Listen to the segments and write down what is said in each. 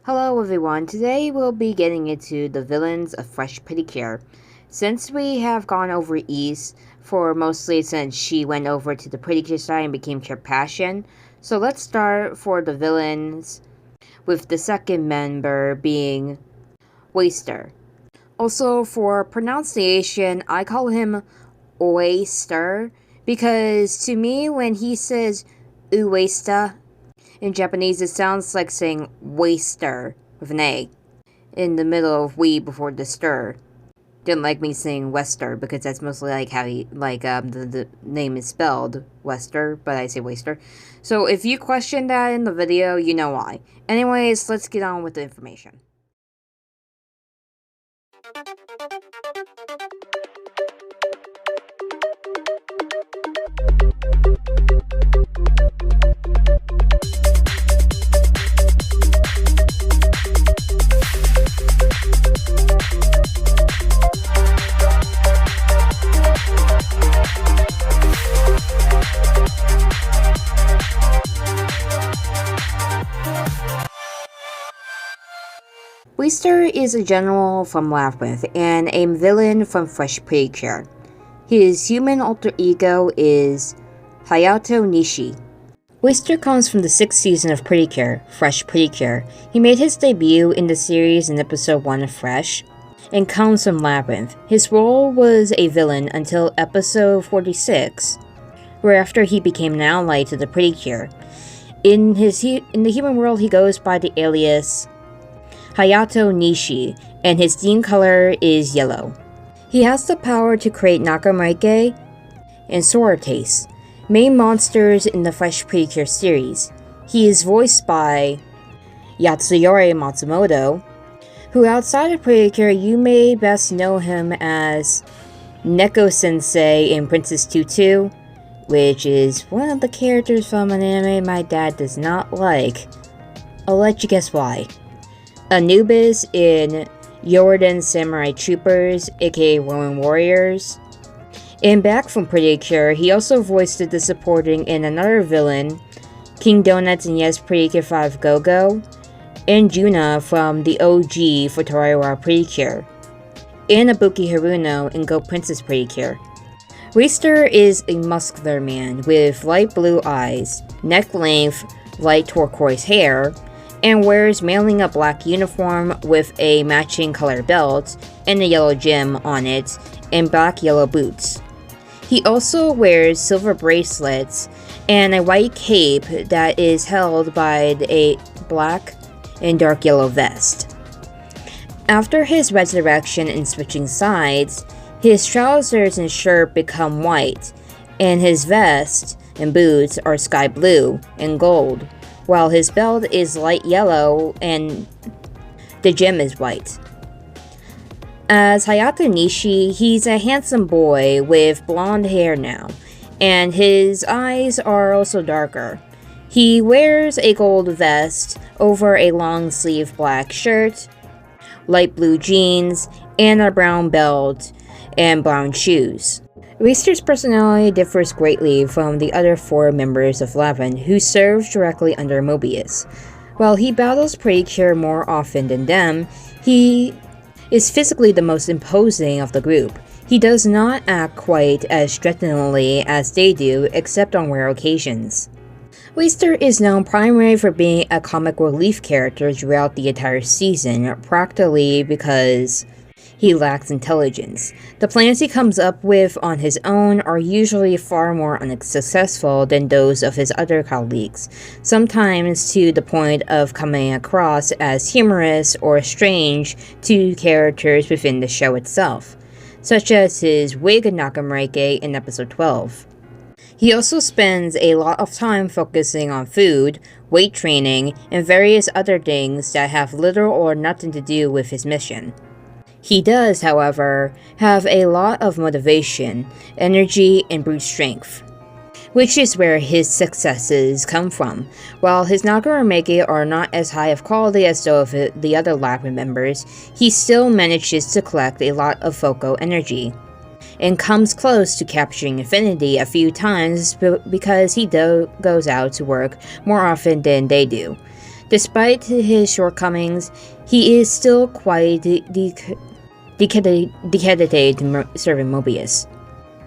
Hello everyone, today we'll be getting into the villains of Fresh Percure. Since we have gone over East, for mostly since she went over to the Percure side and became Chair Passion, so let's start for the villains, with the second member being Westar. Also, for pronunciation, I call him Westar, because to me when he says Uesta, in Japanese, it sounds like saying waster with an A in the middle of we before the stir. Didn't like me saying Westar because that's mostly like how the name is spelled Westar, but I say waster. So if you question that in the video, you know why. Anyways, let's get on with the information. Westar is a general from Labyrinth and a villain from Fresh Percure. His human alter ego is Hayato Nishi. Westar comes from the 6th season of Percure, Fresh Percure. He made his debut in the series in episode 1 of Fresh, and comes from Labyrinth. His role was a villain until episode 46, whereafter he became an ally to the Percure. In the human world, he goes by the alias Hayato Nishi, and his theme color is yellow. He has the power to create Nakamureke and Sororitas, main monsters in the Fresh Percure series. He is voiced by Yatsuyori Matsumoto, who outside of Percure you may best know him as Neko-sensei in Princess Tutu, which is one of the characters from an anime my dad does not like. I'll let you guess why. Anubis in Yordan Samurai Troopers, aka Ronin Warriors. And back from Percure, he also voiced the supporting in another villain, King Donuts in Yes Percure 5 Go-Go, and Juna from the OG for Toriwa Percure, and Ibuki Haruno in Go Princess Percure. Westar is a muscular man with light blue eyes, neck length, light turquoise hair, and wears mainly a black uniform with a matching color belt and a yellow gem on it, and black-yellow boots. He also wears silver bracelets and a white cape that is held by a black and dark yellow vest. After his resurrection and switching sides, his trousers and shirt become white, and his vest and boots are sky blue and gold, while his belt is light yellow and the gem is white. As Hayato Nishi, he's a handsome boy with blonde hair now, and his eyes are also darker. He wears a gold vest over a long sleeve black shirt, light blue jeans, and a brown belt and brown shoes. Westar's personality differs greatly from the other 4 members of Labyrinth who serve directly under Mobius. While he battles Percure more often than them, he is physically the most imposing of the group. He does not act quite as threateningly as they do, except on rare occasions. Westar is known primarily for being a comic relief character throughout the entire season, practically because he lacks intelligence. The plans he comes up with on his own are usually far more unsuccessful than those of his other colleagues, sometimes to the point of coming across as humorous or strange to characters within the show itself, such as his wig Nakamureke in episode 12. He also spends a lot of time focusing on food, weight training, and various other things that have little or nothing to do with his mission. He does, however, have a lot of motivation, energy, and brute strength, which is where his successes come from. While his Nakamureke are not as high of quality as those of the other Labyrinth members, he still manages to collect a lot of focal energy, and comes close to capturing Infinity a few times because he goes out to work more often than they do. Despite his shortcomings, he is still quite dedicated to serving Mobius.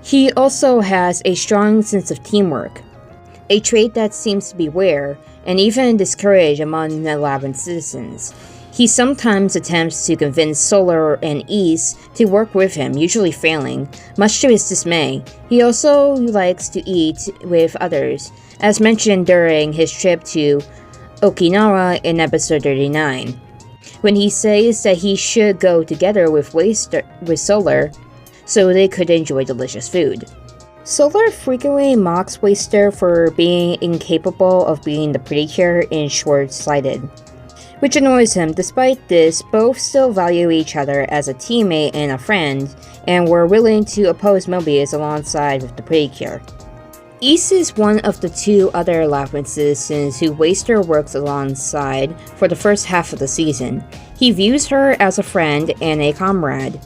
He also has a strong sense of teamwork, a trait that seems to be rare and even discouraged among the Labyrinth citizens. He sometimes attempts to convince Solar and East to work with him, usually failing, much to his dismay. He also likes to eat with others, as mentioned during his trip to Okinawa in episode 39, when he says that he should go together with Solar so they could enjoy delicious food. Solar frequently mocks Westar for being incapable of being the Percure and short-sighted, which annoys him. Despite this, both still value each other as a teammate and a friend, and were willing to oppose Mobius alongside with the Percure. East is one of the two other Labyrinth citizens who Westar works alongside for the first half of the season. He views her as a friend and a comrade,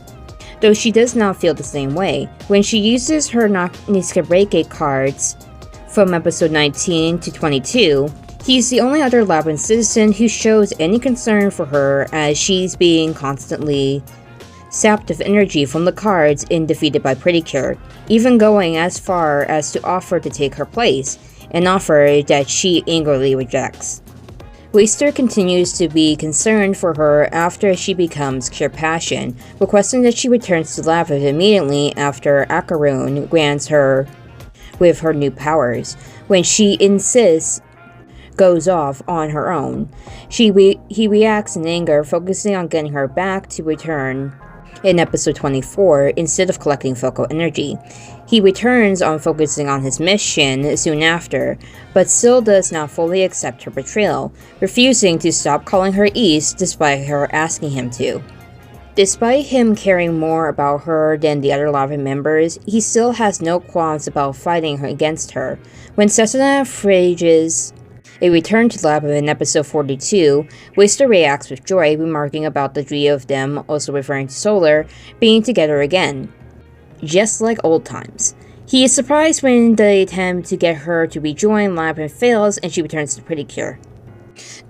though she does not feel the same way. When she uses her Niskabreke cards from episode 19 to 22, he's the only other Labyrinth citizen who shows any concern for her, as she's being constantly sapped of energy from the cards and defeated by Percure, even going as far as to offer to take her place, an offer that she angrily rejects. Westar continues to be concerned for her after she becomes Cure Passion, requesting that she returns to Labyrinth immediately after Acheron grants her with her new powers. When she insists, goes off on her own, he reacts in anger, focusing on getting her back to return in episode 24 instead of collecting focal energy. He returns on focusing on his mission soon after, but still does not fully accept her betrayal, refusing to stop calling her East despite her asking him to. Despite him caring more about her than the other Labyrinth members, he still has no qualms about fighting against her. When Cessna phrases a return to Labyrinth in episode 42, Westar reacts with joy, remarking about the three of them, also referring to Solar, being together again, just like old times. He is surprised when the attempt to get her to rejoin Labyrinth fails and she returns to Percure.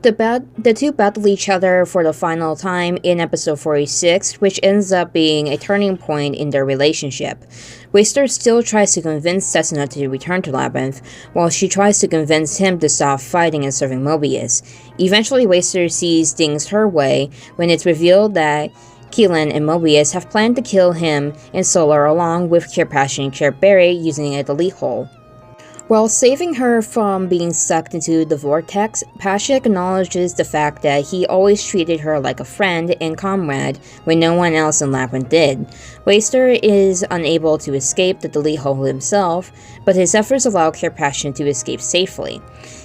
The two battle each other for the final time in episode 46, which ends up being a turning point in their relationship. Westar still tries to convince Cessna to return to Labyrinth, while she tries to convince him to stop fighting and serving Mobius. Eventually, Westar sees things her way when it's revealed that Keelan and Mobius have planned to kill him and Solar along with Cure Passion and Cure Berry using a delete hole. While saving her from being sucked into the vortex, Pasha acknowledges the fact that he always treated her like a friend and comrade when no one else in Labyrinth did. Westar is unable to escape the delete hole himself, but his efforts allow Cure Passion to escape safely.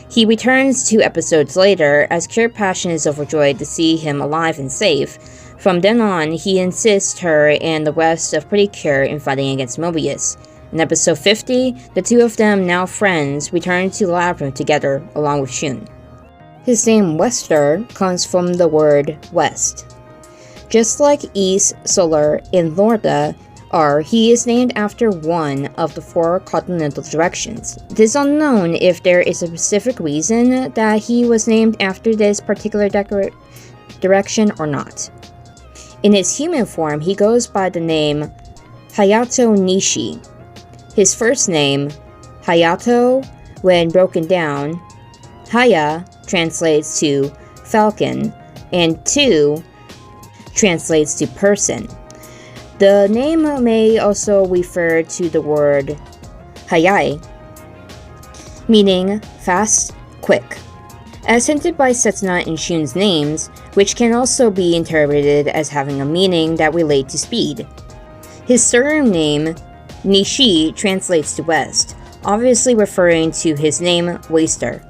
He returns 2 episodes later, as Cure Passion is overjoyed to see him alive and safe. From then on, he insists her and the rest of Percure in fighting against Mobius. In episode 50, the two of them, now friends, return to Labyrinth together along with Shun. His name Westar comes from the word west. Just like East, Solar, and Lorda are, he is named after one of the 4 continental directions. It is unknown if there is a specific reason that he was named after this particular direction or not. In his human form, he goes by the name Hayato Nishi. His first name, Hayato, when broken down, Haya translates to falcon, and to translates to person. The name may also refer to the word Hayai, meaning fast, quick, as hinted by Setsuna and Shun's names, which can also be interpreted as having a meaning that relates to speed. His surname, Nishi, translates to west, obviously referring to his name, Westar.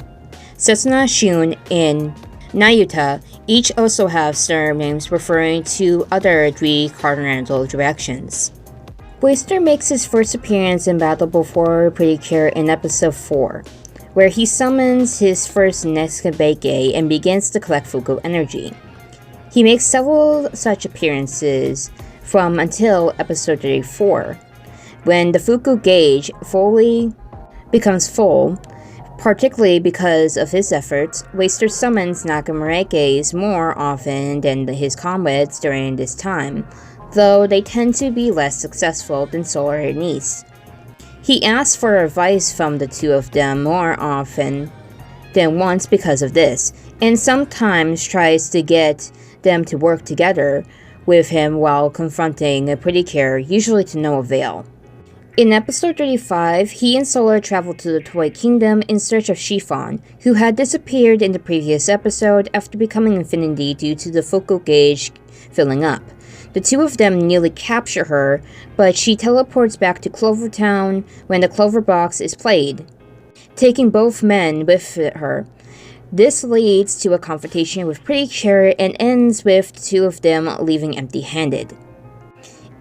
Setsuna, Shun, and Nayuta each also have surnames referring to other 3 cardinal directions. Westar makes his first appearance in battle before Percure in episode 4, where he summons his first Neskabeke and begins to collect Fuku energy. He makes several such appearances from until episode 34, when the Fuku gauge fully becomes full, Particularly because of his efforts, Westar summons Nagamureges more often than his comrades during this time, though they tend to be less successful than Solar and Nis. He asks for advice from the two of them more often than once because of this, and sometimes tries to get them to work together with him while confronting Percure, usually to no avail. In episode 35, he and Solar travel to the Toy Kingdom in search of Chiffon, who had disappeared in the previous episode after becoming infinity due to the focal gauge filling up. The two of them nearly capture her, but she teleports back to Clover Town when the Clover Box is played, taking both men with her. This leads to a confrontation with Percure and ends with the two of them leaving empty-handed.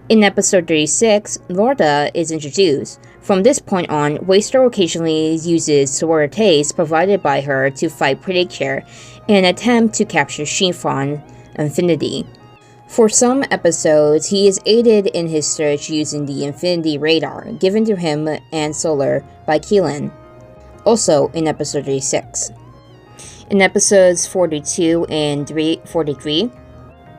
In episode 36, Lorda is introduced. From this point on, Westar occasionally uses sororities provided by her to fight Percure and attempt to capture Chiffon Infinity. For some episodes, he is aided in his search using the Infinity Radar given to him and Solar by Keelan, also in episode 36. In episodes 42 and 43,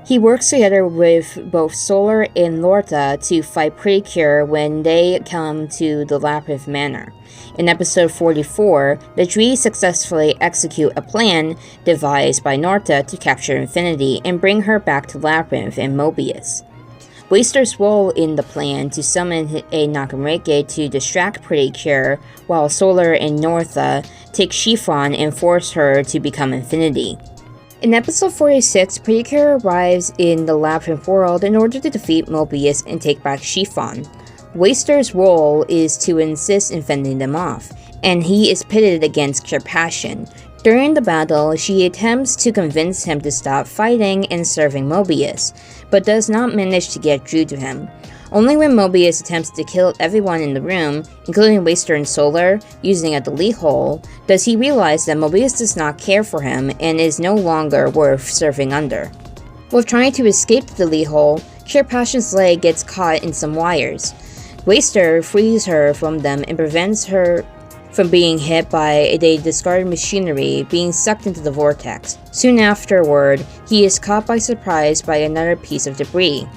he works together with both Solar and Lorda to fight Percure when they come to the Labyrinth Manor. In episode 44, the Dree successfully execute a plan devised by Lorda to capture Infinity and bring her back to Labyrinth and Mobius. Westar's role in the plan to summon a Nagamurege to distract Percure, while Solar and Lorda take Chiffon and force her to become Infinity. In episode 46, Percure arrives in the Labyrinth world in order to defeat Mobius and take back Chiffon. Westar's role is to insist in fending them off, and he is pitted against Pure Passion. During the battle, she attempts to convince him to stop fighting and serving Mobius, but does not manage to get through to him. Only when Mobius attempts to kill everyone in the room, including Westar and Solar, using a delete hole, does he realize that Mobius does not care for him and is no longer worth serving under. While trying to escape the delete hole, Pure Passion's leg gets caught in some wires. Westar frees her from them and prevents her from being hit by the discarded machinery being sucked into the vortex. Soon afterward, he is caught by surprise by another piece of debris,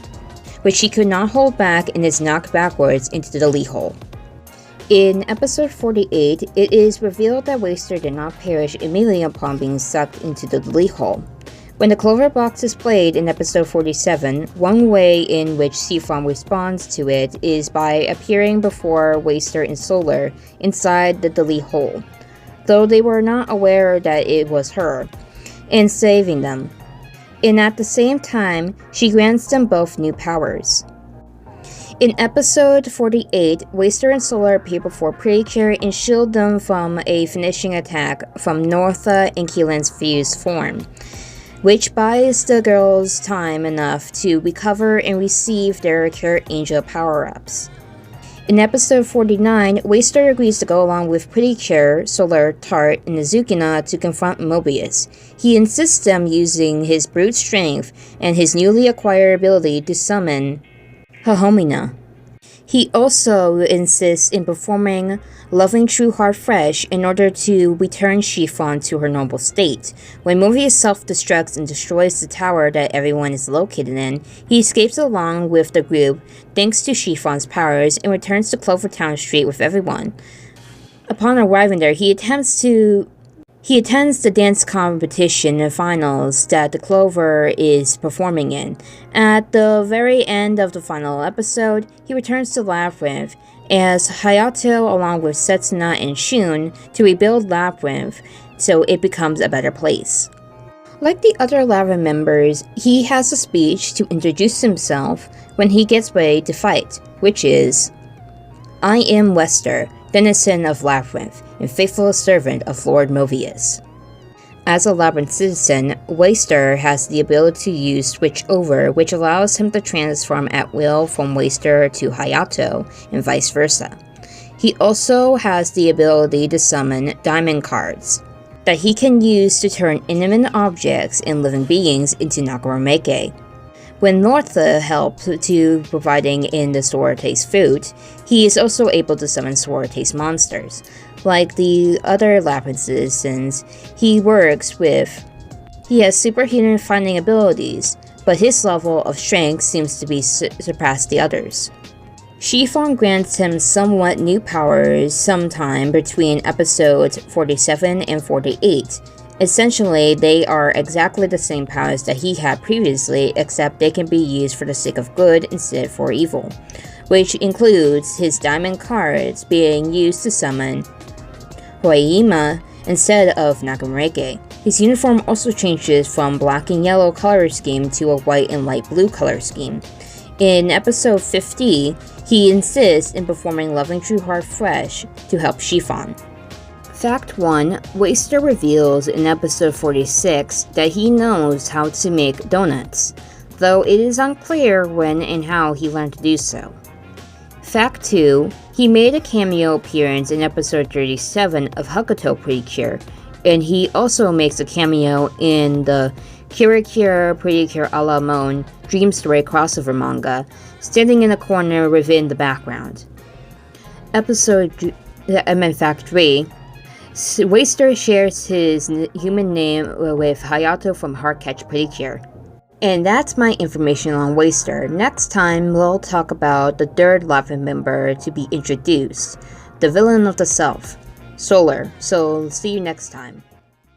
which he could not hold back and is knocked backwards into the delete hole. In episode 48, it is revealed that Westar did not perish immediately upon being sucked into the delete hole. When the Clover Box is played in episode 47, one way in which Chiffon responds to it is by appearing before Westar and Solar inside the delete hole, though they were not aware that it was her, and saving them. And at the same time, she grants them both new powers. In episode 48, Westar and Solar appear before Percure and shield them from a finishing attack from Lorda and Keelan's fused form, which buys the girls time enough to recover and receive their Cure Angel power-ups. In episode 49, Westar agrees to go along with Percure, Solar, Tart, and Azukina to confront Mobius. He insists them using his brute strength and his newly acquired ability to summon Hahomina. He also insists in performing Loving True Heart Fresh in order to return Chiffon to her normal state. When Mobius self-destructs and destroys the tower that everyone is located in, he escapes along with the group thanks to Chiffon's powers and returns to Clover Town Street with everyone. Upon arriving there, he attends the dance competition and finals that the Clover is performing in. At the very end of the final episode, he returns to Labyrinth as Hayato along with Setsuna and Shun to rebuild Labyrinth so it becomes a better place. Like the other Labyrinth members, he has a speech to introduce himself when he gets ready to fight, which is, "I am Westar, denizen of Labyrinth, and faithful servant of Lord Mobius." As a Labyrinth citizen, Westar has the ability to use Switch Over, which allows him to transform at will from Westar to Hayato, and vice versa. He also has the ability to summon diamond cards that he can use to turn inanimate objects and living beings into Nagamurege. When Lorda helped to providing in the sororities food, he is also able to summon sororities monsters. like the other Lapinses, since he has superhuman finding abilities, but his level of strength seems to be surpass the others. Chiffon grants him somewhat new powers sometime between episodes 47 and 48. Essentially, they are exactly the same powers that he had previously, except they can be used for the sake of good instead for evil, which includes his diamond cards being used to summon Hoeima instead of Nagamureke. His uniform also changes from black and yellow color scheme to a white and light blue color scheme. In episode 50, he insists in performing Loving True Heart Fresh to help Chiffon. Fact 1. Westar reveals in episode 46 that he knows how to make donuts, though it is unclear when and how he learned to do so. Fact 2. He made a cameo appearance in episode 37 of Hokuto Percure, and he also makes a cameo in the Percure a la Mon Dream Story crossover manga, standing in a corner within the background. Fact 3. Westar shares his human name with Hayato from Heartcatch Percure. And that's my information on Westar. Next time, we'll talk about the third Lapin member to be introduced, the villain of the South, Solar. So, see you next time.